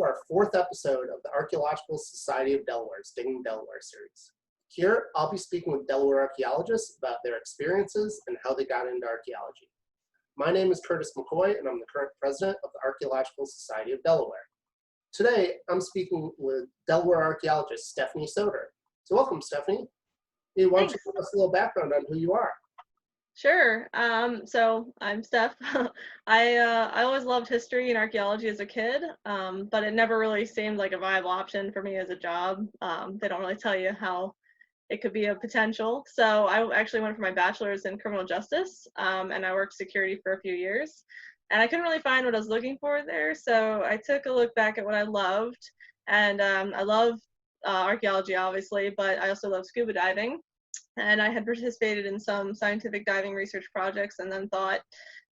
our fourth episode of the Archaeological Society of Delaware's Digging Delaware series. Here, I'll be speaking with Delaware archaeologists about their experiences and how they got into archaeology. My name is Curtis McCoy, and I'm the current president of the Archaeological Society of Delaware. Today, I'm speaking with Delaware archaeologist Stephanie Soder. So welcome, Stephanie. Hey, why don't you give us a little background on who you are? Sure. So I'm Steph. I always loved history and archaeology as a kid, but it never really seemed like a viable option for me as a job. They don't really tell you how it could be a potential. So I actually went for my bachelor's in criminal justice, and I worked security for a few years. And I couldn't really find what I was looking for there, so I took a look back at what I loved. And I love archaeology, obviously, but I also love scuba diving. And I had participated in some scientific diving research projects and then thought,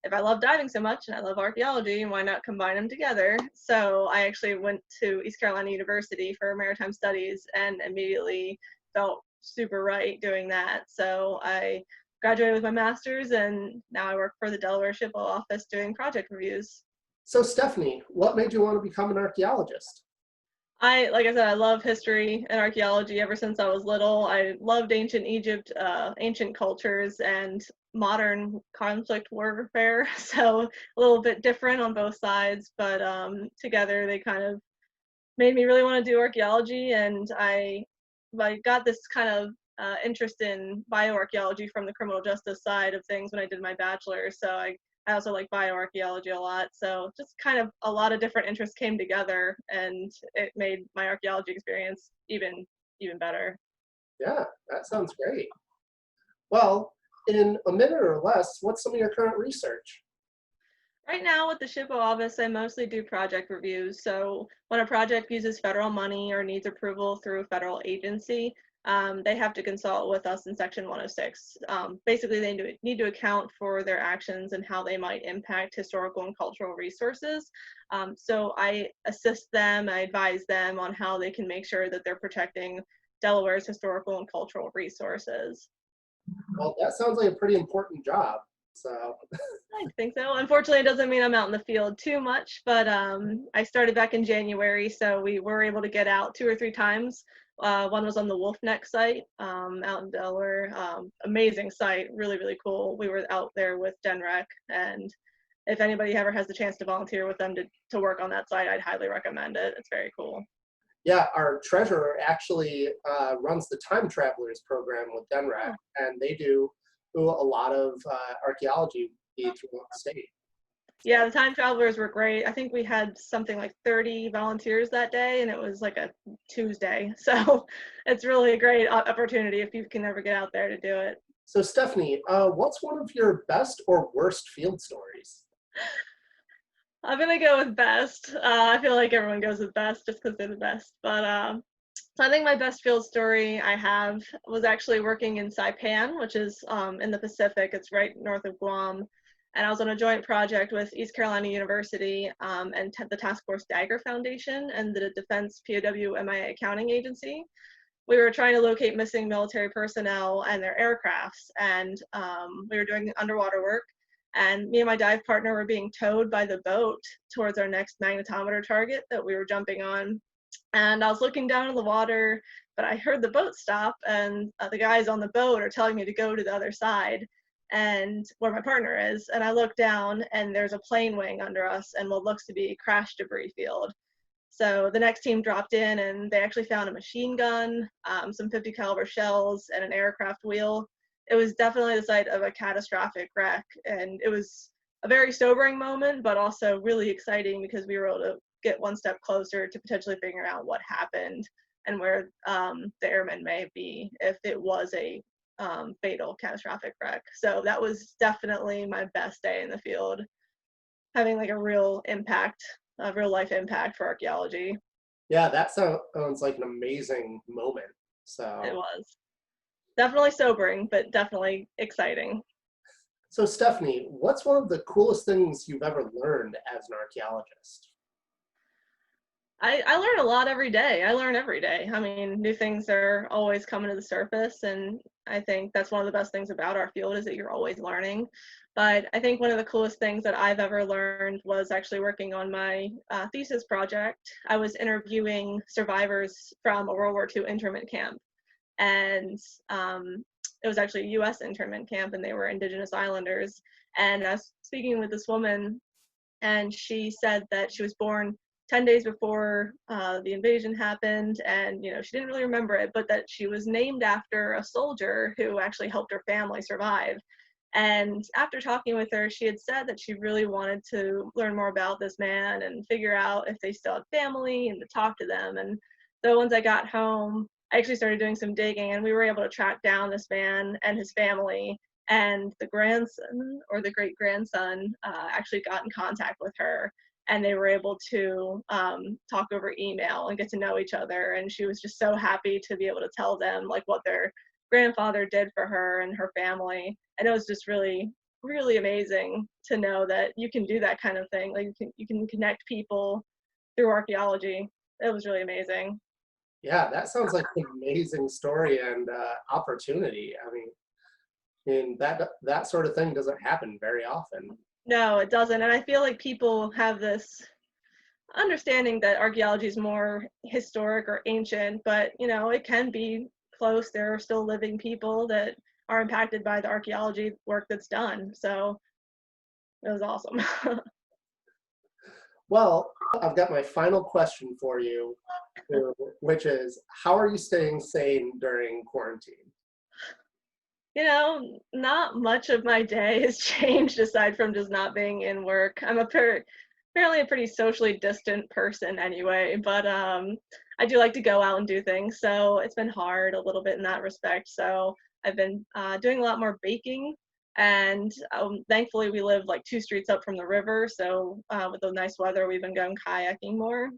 if I love diving so much and I love archaeology, why not combine them together? So I actually went to East Carolina University for maritime studies and immediately felt super right doing that. So I graduated with my master's and now I work for the Delaware Shippo office doing project reviews. So Stephanie, what made you want to become an archaeologist? Like I said, I love history and archaeology ever since I was little. I loved ancient Egypt, ancient cultures, and modern conflict warfare. So a little bit different on both sides, but together they kind of made me really want to do archaeology. And I got this kind of interest in bioarchaeology from the criminal justice side of things when I did my bachelor's. So I also like bioarchaeology a lot. So just kind of a lot of different interests came together and it made my archaeology experience even better. Yeah, that sounds great. Well, in a minute or less, what's some of your current research? Right now with the SHPO office, I mostly do project reviews. So when a project uses federal money or needs approval through a federal agency, they have to consult with us in Section 106. Basically, they need to account for their actions and how they might impact historical and cultural resources. So I assist them, I advise them on how they can make sure that they're protecting Delaware's historical and cultural resources. Well, that sounds like a pretty important job. So I think so. Unfortunately, it doesn't mean I'm out in the field too much, but I started back in January, so we were able to get out 2 or 3 times. One was on the Wolf Neck site out in Delaware. Amazing site, really, really cool. We were out there with DenRec, and if anybody ever has the chance to volunteer with them to work on that site, I'd highly recommend it. It's very cool. yeah, our treasurer actually runs the Time Travelers program with DenRec, and they do a lot of archaeology throughout the state. Yeah, the time travelers were great. I think we had something like 30 volunteers that day, and it was like a Tuesday. So it's really a great opportunity if you can ever get out there to do it. So Stephanie, what's one of your best or worst field stories? I'm gonna go with best. I feel like everyone goes with best just because they're the best. But so I think my best field story I have was actually working in Saipan, which is in the Pacific. It's right north of Guam. And I was on a joint project with East Carolina University and the Task Force Dagger Foundation and the Defense POW MIA Accounting Agency. We were trying to locate missing military personnel and their aircrafts, and we were doing underwater work. And me and my dive partner were being towed by the boat towards our next magnetometer target that we were jumping on. And I was looking down in the water, but I heard the boat stop, and the guys on the boat are telling me to go to the other side and where my partner is. And I look down and there's a plane wing under us and what looks to be a crash debris field. So the next team dropped in and they actually found a machine gun, some 50 caliber shells, and an aircraft wheel. It was definitely the site of a catastrophic wreck, and it was a very sobering moment, but also really exciting because we were able to get one step closer to potentially figuring out what happened and where the airmen may be if it was a fatal catastrophic wreck. So that was definitely my best day in the field, having like a real impact, a real life impact for archaeology. Yeah, that sounds like an amazing moment. So It was definitely sobering, but definitely exciting. So Stephanie, what's one of the coolest things you've ever learned as an archaeologist? I learn a lot every day. I learn every day. I mean, new things are always coming to the surface, and I think that's one of the best things about our field is that you're always learning. But I think one of the coolest things that I've ever learned was actually working on my thesis project. I was interviewing survivors from a World War II internment camp, and it was actually a U.S. internment camp, and they were Indigenous Islanders. And I was speaking with this woman, and she said that she was born 10 days before the invasion happened, and she didn't really remember it, but that she was named after a soldier who actually helped her family survive. And after talking with her, she had said that she really wanted to learn more about this man and figure out if they still had family and to talk to them. And so once I got home, I actually started doing some digging, and we were able to track down this man and his family. And the grandson or the great grandson actually got in contact with her, and they were able to talk over email and get to know each other. And she was just so happy to be able to tell them like what their grandfather did for her and her family. And it was just really, really amazing to know that you can do that kind of thing. Like you can connect people through archaeology. It was really amazing. Yeah, that sounds like an amazing story and opportunity. I mean that sort of thing doesn't happen very often. No, it doesn't. And I feel like people have this understanding that archaeology is more historic or ancient, but it can be close. There are still living people that are impacted by the archaeology work that's done. So it was awesome. Well, I've got my final question for you, which is, how are you staying sane during quarantine? Not much of my day has changed aside from just not being in work. I'm apparently a pretty socially distant person anyway, but I do like to go out and do things. So it's been hard a little bit in that respect. So I've been doing a lot more baking, and thankfully we live like 2 streets up from the river. So with the nice weather, we've been going kayaking more,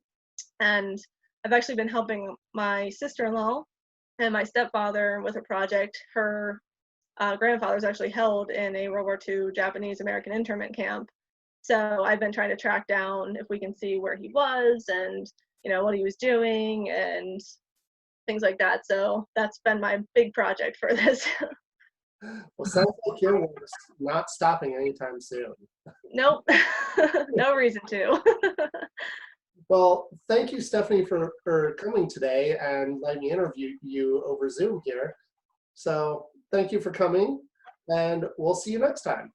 and I've actually been helping my sister-in-law and my stepfather with a project. Her grandfather was actually held in a World War II Japanese American internment camp. So I've been trying to track down if we can see where he was and what he was doing and things like that. So that's been my big project for this. Well, sounds like your work's not stopping anytime soon. Nope, no reason to. Well, thank you, Stephanie, for coming today and letting me interview you over Zoom here. So thank you for coming, and we'll see you next time.